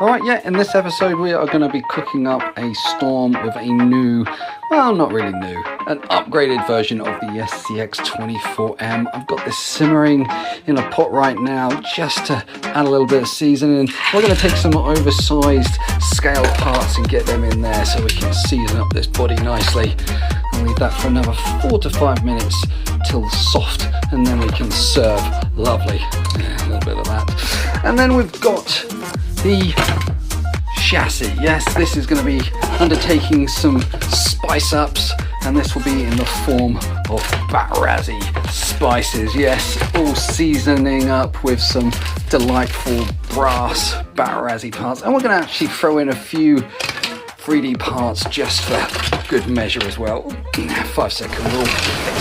Alright, yeah, in this episode we are going to be cooking up a Storm with a new, well, not really new, an upgraded version of the FCX24M. I've got this simmering in a pot right now just to add a little bit of seasoning. We're going to take some oversized scale parts and get them in there so we can season up this body nicely. And leave that for another 4 to 5 minutes till soft, and then we can serve. Lovely. Yeah, a little bit of that. And then we've got the chassis. Yes, this is going to be undertaking some spice ups, and this will be in the form of Batrazzi spices. Yes, all seasoning up with some delightful brass Batrazzi parts, and we're going to actually throw in a few 3D parts just for good measure as well. 5-second rule.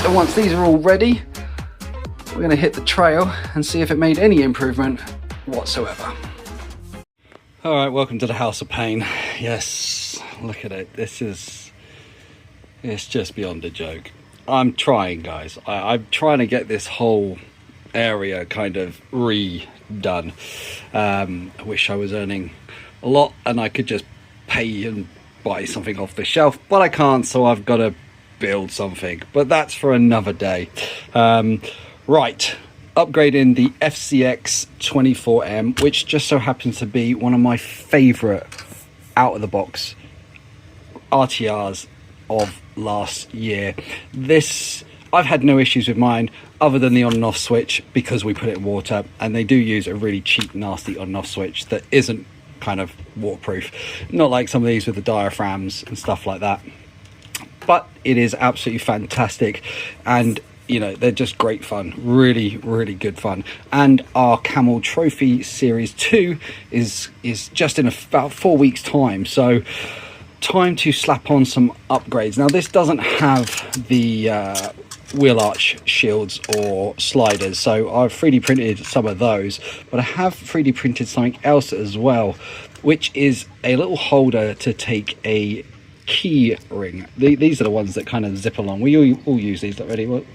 So once these are all ready, we're going to hit the trail and see if it made any improvement whatsoever. Alright, welcome to the House of Pain. Yes, look at it. It's just beyond a joke. I'm trying, guys. I'm trying to get this whole area kind of redone. I wish I was earning a lot and I could just pay and buy something off the shelf, but I can't, so I've got to build something. But that's for another day. Right. Upgrading the FCX24M, which just so happens to be one of my favourite out-of-the-box RTRs of last year. This, I've had no issues with mine other than the on and off switch, because we put it in water, and they do use a really cheap, nasty on and off switch that isn't kind of waterproof. Not like some of these with the diaphragms and stuff like that. But it is absolutely fantastic, and you know, they're just great fun. Really, really good fun. And our Camel Trophy Series 2 is just in about 4 weeks time. So time to slap on some upgrades. Now this doesn't have the wheel arch shields or sliders, so I've 3D printed some of those, but I have 3D printed something else as well, which is a little holder to take a key ring. These are the ones that kind of zip along. We all use these already. Well,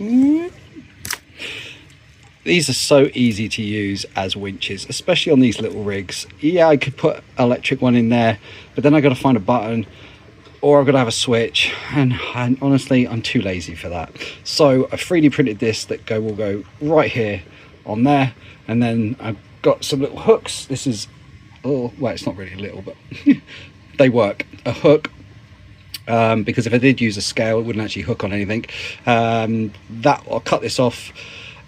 these are so easy to use as winches, especially on these little rigs. Yeah, I could put an electric one in there, but then I got to find a button, or I've got to have a switch, and honestly I'm too lazy for that. So I 3D printed this that will go right here on there, and then I've got some little hooks. This is, oh well, it's not really little, but they work. A hook, because if I did use a scale, it wouldn't actually hook on anything. That I'll cut this off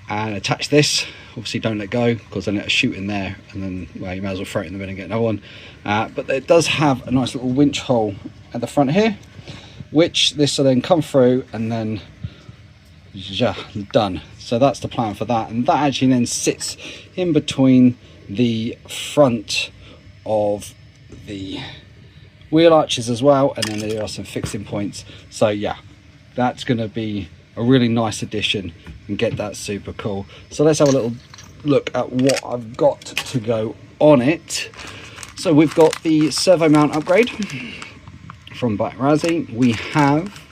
and attach this. Obviously don't let go, because then it'll shoot in there, and then, well, you might as well throw it in the bin and get another one. But it does have a nice little winch hole at the front here, which this will then come through, and then done. So that's the plan for that, and that actually then sits in between the front of the wheel arches as well, and then there are some fixing points. So yeah, that's going to be a really nice addition and get that super cool. So let's have a little look at what I've got to go on it. So we've got the servo mount upgrade from Batrazzi. We have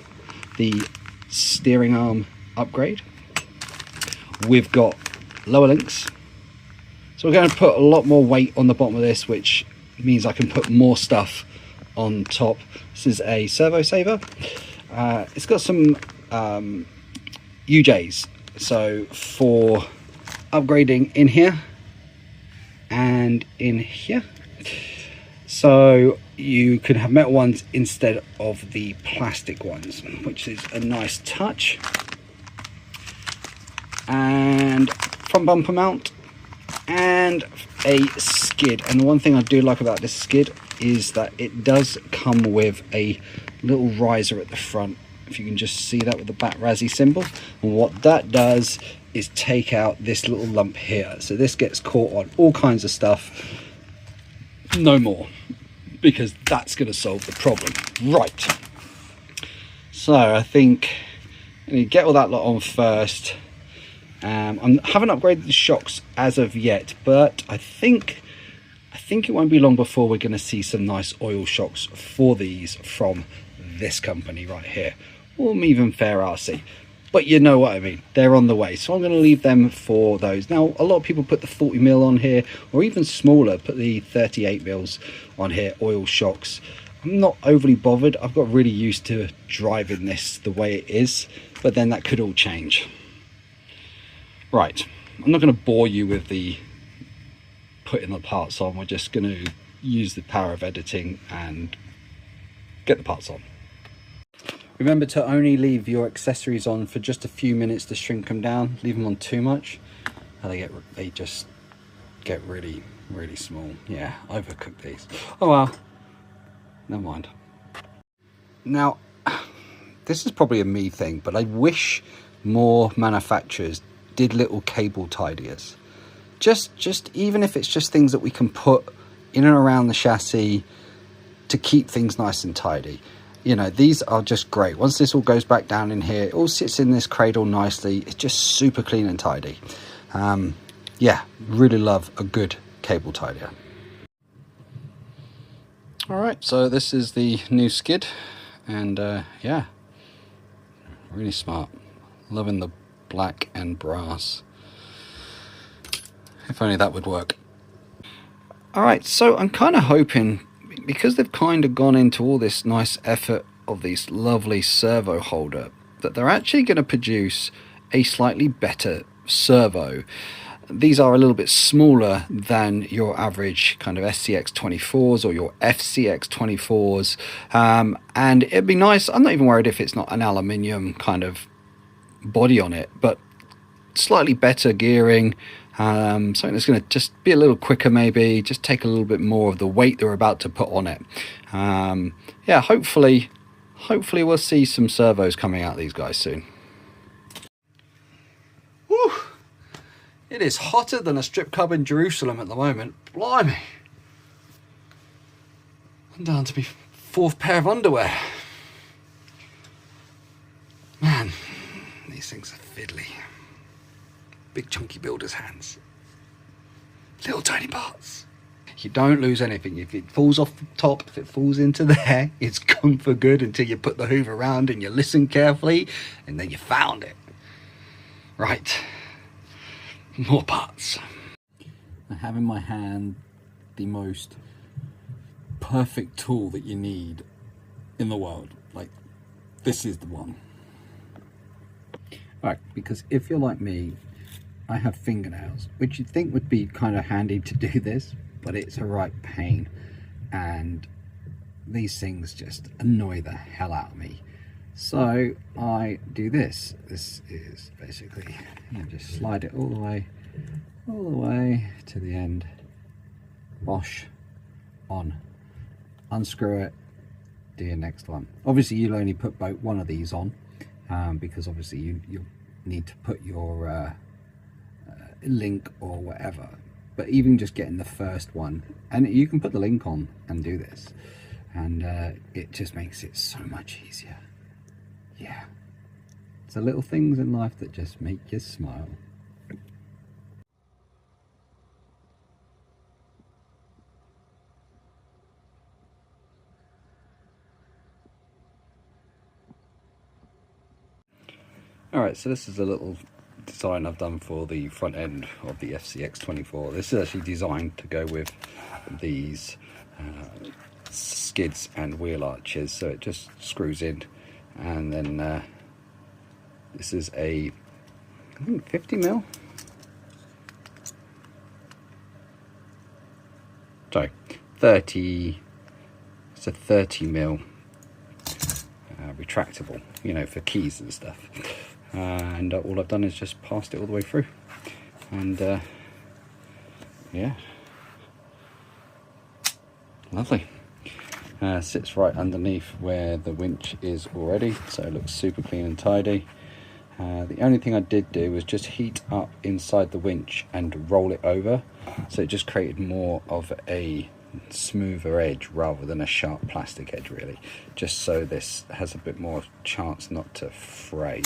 the steering arm upgrade. We've got lower links. So we're going to put a lot more weight on the bottom of this, which means I can put more stuff on top. This is a servo saver. It's got some UJs, so for upgrading in here and in here, so you can have metal ones instead of the plastic ones, which is a nice touch. And front bumper mount and a skid. And the one thing I do like about this skid is that it does come with a little riser at the front, if you can just see that with the Batrazzi symbol. And what that does is take out this little lump here, so this gets caught on all kinds of stuff. No more, because that's going to solve the problem. Right, so I think you get all that lot on first. I haven't upgraded the shocks as of yet, but I think it won't be long before we're going to see some nice oil shocks for these from this company right here, or even Fair RC. but you know what I mean, they're on the way. So I'm going to leave them for those. Now a lot of people put the 40mm on here, or even smaller, put the 38mm on here, oil shocks. I'm not overly bothered. I've got really used to driving this the way it is, but then that could all change. Right, I'm not going to bore you with the putting the parts on. We're just going to use the power of editing and get the parts on. Remember to only leave your accessories on for just a few minutes to shrink them down. Leave them on too much and they just get really small. Yeah, overcooked these. Oh well, never mind. Now this is probably a me thing, but I wish more manufacturers did little cable tidiers. Just even if it's just things that we can put in and around the chassis to keep things nice and tidy. You know, these are just great. Once this all goes back down in here, it all sits in this cradle nicely. It's just super clean and tidy. Yeah, really love a good cable tidier. All right, so this is the new skid, and yeah, really smart. Loving the black and brass. If only that would work. All right, so I'm kind of hoping, because they've kind of gone into all this nice effort of this lovely servo holder, that they're actually going to produce a slightly better servo. These are a little bit smaller than your average kind of SCX24s or your FCX24s, and it'd be nice. I'm not even worried if it's not an aluminium kind of body on it, but slightly better gearing. Something that's going to just be a little quicker, maybe just take a little bit more of the weight they're about to put on it. Yeah, hopefully we'll see some servos coming out of these guys soon. Whew. It is hotter than a strip club in Jerusalem at the moment. Blimey, I'm down to my 4th pair of underwear. Man, these things are fiddly. Big chunky builder's hands. Little tiny parts. You don't lose anything. If it falls off the top, if it falls into there, it's gone for good until you put the hoover around and you listen carefully, and then you found it. Right. More parts. I have in my hand the most perfect tool that you need in the world. Like, this is the one. Right, because if you're like me, I have fingernails, which you'd think would be kind of handy to do this, but it's a right pain, and these things just annoy the hell out of me. So I do this. This is basically, you just slide it all the way to the end, wash, on, unscrew it, do your next one. Obviously you'll only put one of these on, because obviously you need to put your link or whatever, but even just getting the first one, and you can put the link on and do this, and it just makes it so much easier. Yeah, it's the little things in life that just make you smile. Alright, so this is a little design I've done for the front end of the FCX24. This is actually designed to go with these skids and wheel arches, so it just screws in, and then this is a, I think, 50mm. Sorry, 30. It's a 30mm retractable, you know, for keys and stuff. And all I've done is just passed it all the way through, and yeah, lovely. Sits right underneath where the winch is already, so it looks super clean and tidy. The only thing I did do was just heat up inside the winch and roll it over, so it just created more of a smoother edge rather than a sharp plastic edge, really, just so this has a bit more chance not to fray.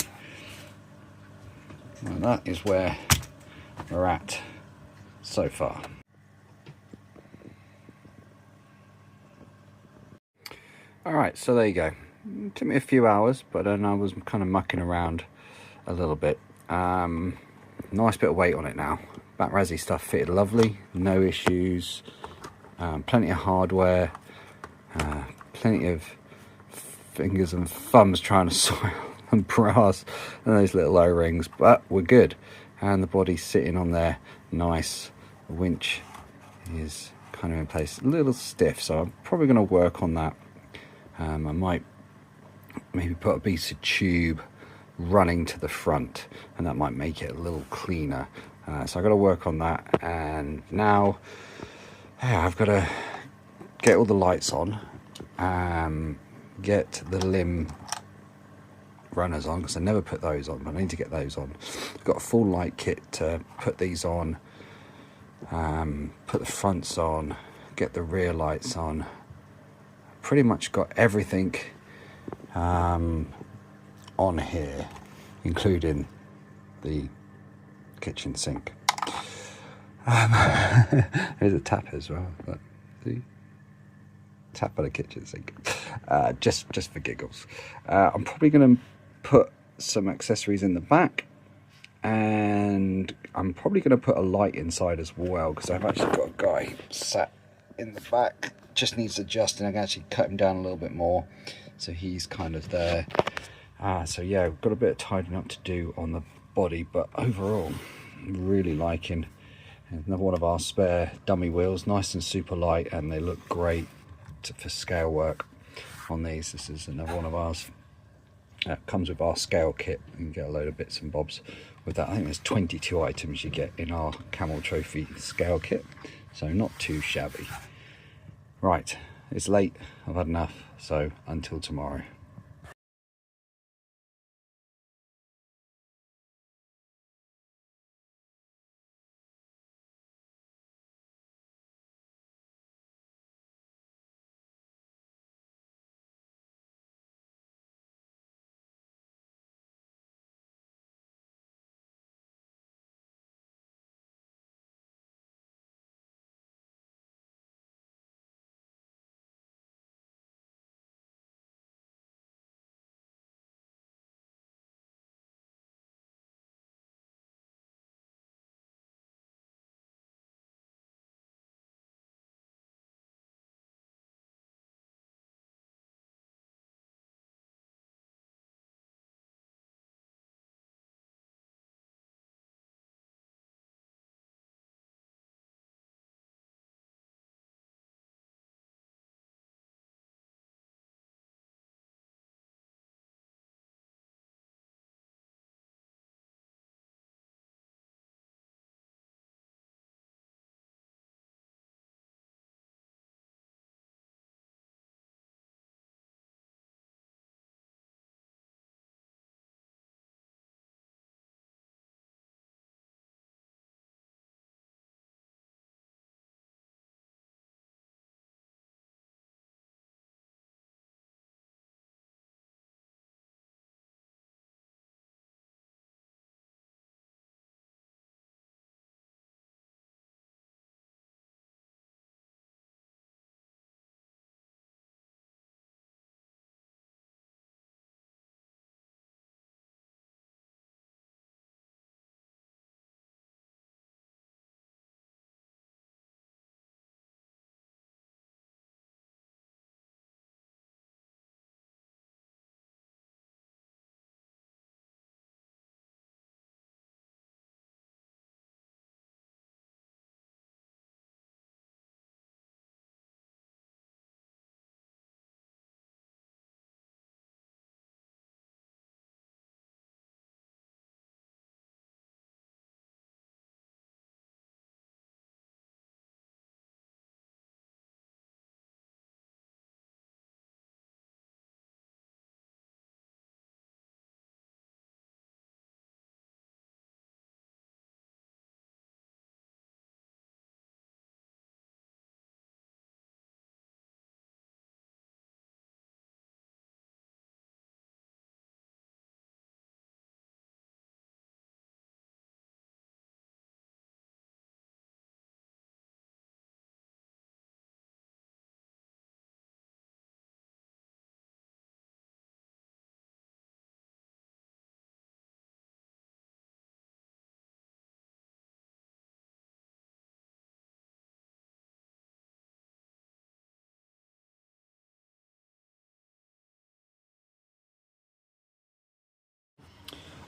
Well, that is where we're at so far. Alright, so there you go. It took me a few hours, but then I was kind of mucking around a little bit. Nice bit of weight on it now. Batrazzi stuff fitted lovely, no issues. Plenty of hardware, plenty of fingers and thumbs trying to soil and brass and those little O-rings, but we're good. And the body's sitting on there nice. The winch is kind of in place, a little stiff, so I'm probably going to work on that. I might maybe put a piece of tube running to the front, and that might make it a little cleaner. So I've got to work on that. And now I've got to get all the lights on, get the limb runners on, because I never put those on, but I need to get those on. I've got a full light kit to put these on, put the fronts on, get the rear lights on. Pretty much got everything on here, including the kitchen sink. There's a tap as well, but see, tap on a kitchen sink, just for giggles. I'm probably going to put some accessories in the back, and I'm probably going to put a light inside as well, because I've actually got a guy sat in the back, just needs adjusting. I can actually cut him down a little bit more, so he's kind of there. So yeah, we've got a bit of tidying up to do on the body, but overall really liking. Another one of our spare dummy wheels, nice and super light, and they look great for scale work on these. This is another one of ours. Comes with our scale kit. You can get a load of bits and bobs with that. I think there's 22 items you get in our Camel Trophy scale kit, so not too shabby. Right, it's late, I've had enough, so until tomorrow.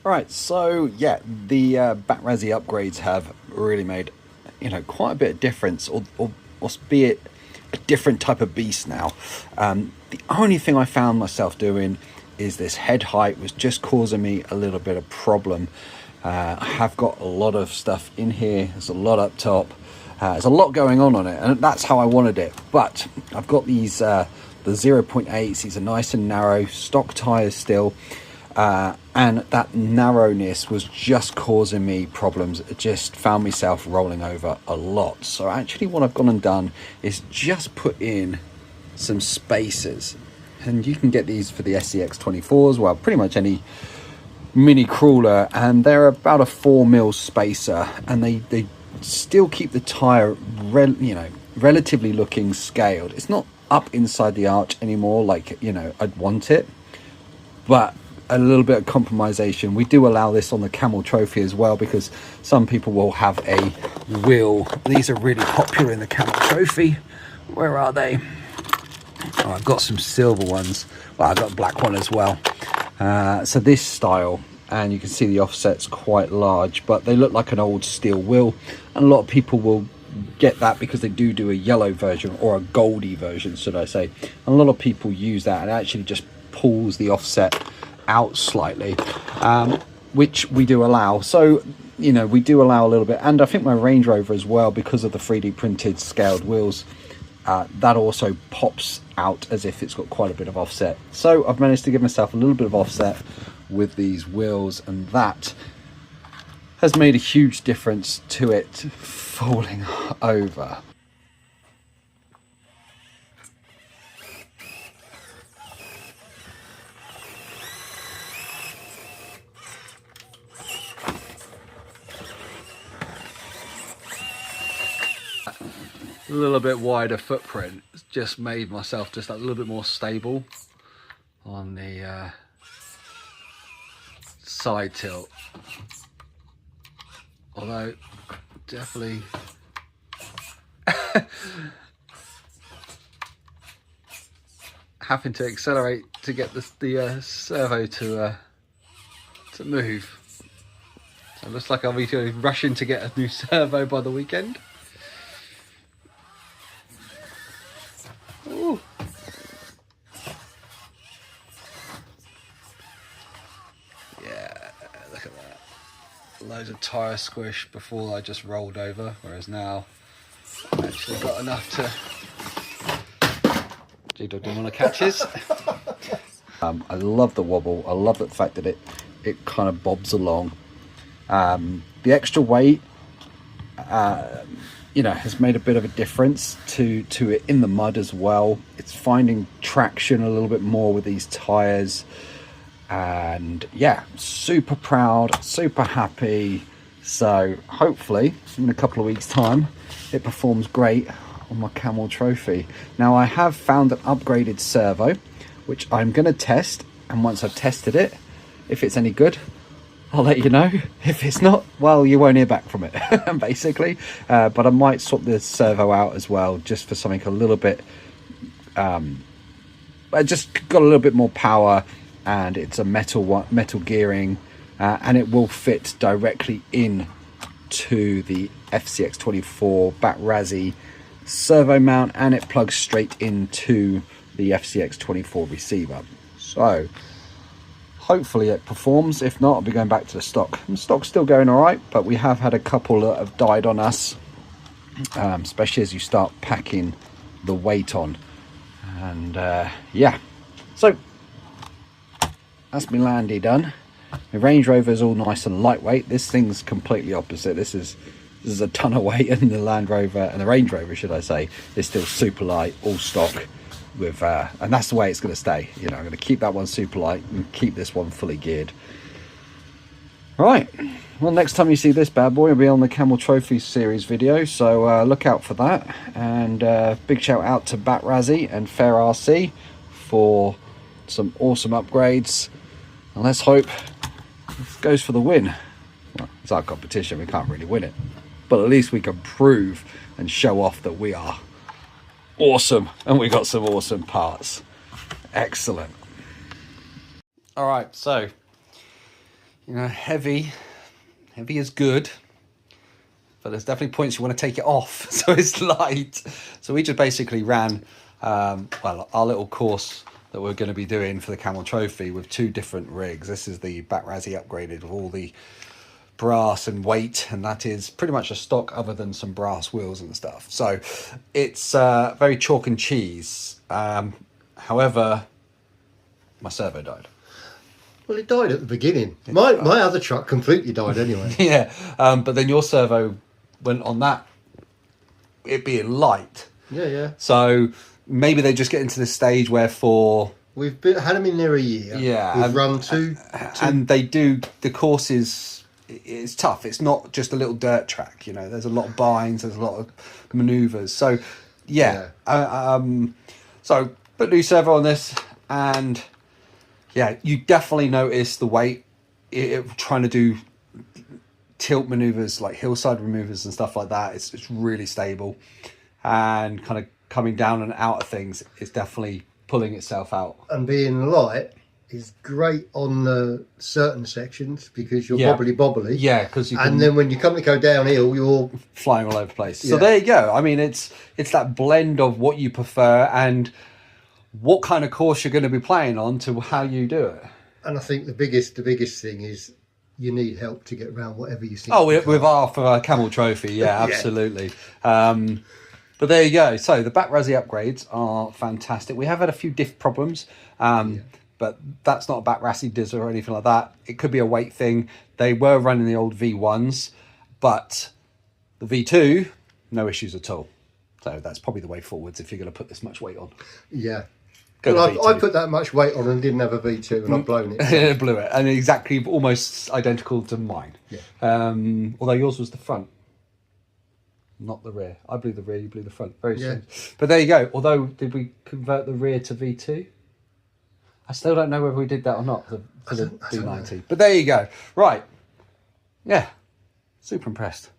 All right, so yeah, the Batrazzi upgrades have really made, you know, quite a bit of difference, or be it a different type of beast now. The only thing I found myself doing is this head height was just causing me a little bit of problem. I have got a lot of stuff in here. There's a lot up top. There's a lot going on it, and that's how I wanted it. But I've got these the 0.8s. These are nice and narrow, stock tires still. And that narrowness was just causing me problems. It just found myself rolling over a lot. So actually what I've gone and done is just put in some spacers, and you can get these for the FCX24s, well, pretty much any mini crawler, and they're about a 4mm spacer, and they still keep the tire relatively looking scaled. It's not up inside the arch anymore like, you know, I'd want it, but a little bit of compromisation. We do allow this on the Camel Trophy as well, because some people will have a wheel. These are really popular in the Camel Trophy. Where are they? Oh, I've got some silver ones. Well, I've got a black one as well. So this style, and you can see the offset's quite large, but they look like an old steel wheel, and a lot of people will get that because they do a yellow version, or a goldy version, should I say. And a lot of people use that, and it actually just pulls the offset out slightly, which we do allow. So, you know, we do allow a little bit, and I think my Range Rover as well, because of the 3D printed scaled wheels, that also pops out as if it's got quite a bit of offset. So I've managed to give myself a little bit of offset with these wheels, and that has made a huge difference to it falling over. A little bit wider footprint just made myself just a little bit more stable on the side tilt, although definitely having to accelerate to get the servo to move. So it looks like I'll be rushing to get a new servo by the weekend. Ooh. Yeah, look at that. Loads of tyre squish before I just rolled over, whereas now I've actually got enough to... G-Dog didn't want to catch his. I love the wobble. I love the fact that it kind of bobs along. The extra weight, you know, has made a bit of a difference to it in the mud as well. It's finding traction a little bit more with these tires, and yeah, super proud, super happy. So hopefully in a couple of weeks time it performs great on my Camel Trophy. Now I have found an upgraded servo which I'm going to test, and once I've tested it, if it's any good, I'll let you know. If it's not, well, you won't hear back from it, basically. But I might swap the servo out as well, just for something a little bit, just got a little bit more power, and it's a metal gearing, and it will fit directly in to the FCX24 Batrazzi servo mount, and it plugs straight into the FCX24 receiver. So hopefully it performs. If not, I'll be going back to the stock. The stock's still going all right, but we have had a couple that have died on us, especially as you start packing the weight on. And yeah, so that's my Landy done. The Range Rover is all nice and lightweight. This thing's completely opposite. This is a ton of weight, and the Land Rover, and the Range Rover, should I say, is still super light, all stock. With and that's the way it's going to stay. You know, I'm going to keep that one super light and keep this one fully geared. Right, well, next time you see this bad boy, it'll be on the Camel Trophy series video, so look out for that. And big shout out to Batrazzi and Fair RC for some awesome upgrades, and let's hope this goes for the win. Well, it's our competition, we can't really win it, but at least we can prove and show off that we are awesome, and we got some awesome parts. Excellent. All right, so you know, heavy is good, but there's definitely points you want to take it off so it's light. So we just basically ran well, our little course that we're going to be doing for the Camel Trophy with 2 different rigs. This is the Batrazzi upgraded with all the brass and weight, and that is pretty much a stock other than some brass wheels and stuff. So it's very chalk and cheese. However, my servo died. Well, it died at the beginning. My other truck completely died anyway. Yeah, but then your servo went on that, it being light. Yeah. So maybe they just get into the stage where we've had them in there a year. Yeah, we've run two, and they do the courses. It's tough. It's not just a little dirt track. You know, there's a lot of binds. There's a lot of manoeuvres. So yeah. So put new servo on this, and yeah, you definitely notice the weight. Trying to do tilt maneuvers like hillside maneuvers and stuff like that. It's really stable, and kind of coming down and out of things is definitely pulling itself out. And being light is great on the certain sections because you're bobbly. Yeah, because you can, and then when you come to go downhill, you're flying all over the place. So there you go. I mean, it's that blend of what you prefer and what kind of course you're going to be playing on to how you do it. And I think the biggest thing is you need help to get around whatever you see. Oh, with our Camel Trophy, yeah, absolutely. But there you go. So the Batrazzi upgrades are fantastic. We have had a few diff problems, but that's not a Batrazzi dizzer or anything like that. It could be a weight thing. They were running the old V1s, but the V2, no issues at all. So that's probably the way forwards if you're going to put this much weight on. Yeah. Well, I put that much weight on and didn't have a V2 and I've blown it. It blew it. And exactly almost identical to mine. Yeah. Although yours was the front, not the rear. I blew the rear, you blew the front. Very strange. But there you go. Although, did we convert the rear to V2? I still don't know whether we did that or not for the V90. But there you go. Right. Yeah. Super impressed.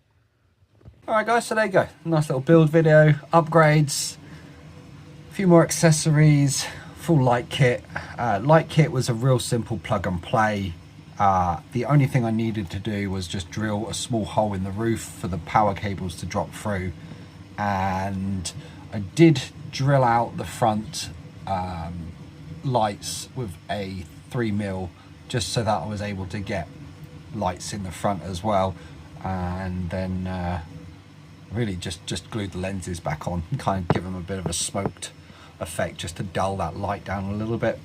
All right, guys. So there you go. Nice little build video. Upgrades. A few more accessories. Full light kit. Light kit was a real simple plug and play. The only thing I needed to do was just drill a small hole in the roof for the power cables to drop through, and I did drill out the front lights with a 3mm just so that I was able to get lights in the front as well, and then really just glued the lenses back on, kind of give them a bit of a smoked effect just to dull that light down a little bit.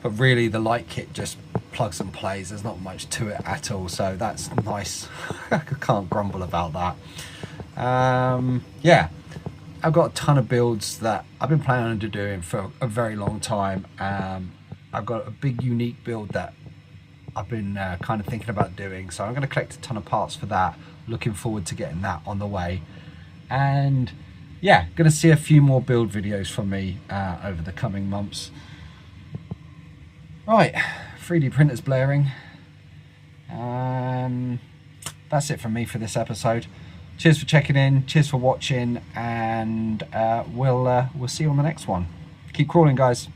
But really the light kit just plugs and plays. There's not much to it at all, so that's nice. I can't grumble about that. Yeah, I've got a ton of builds that I've been planning on doing for a very long time. I've got a big unique build that I've been kind of thinking about doing, so I'm going to collect a ton of parts for that. Looking forward to getting that on the way. And yeah, going to see a few more build videos from me over the coming months. Right, 3D printers blaring. That's it from me for this episode. Cheers for checking in, cheers for watching, and we'll see you on the next one. Keep crawling, guys.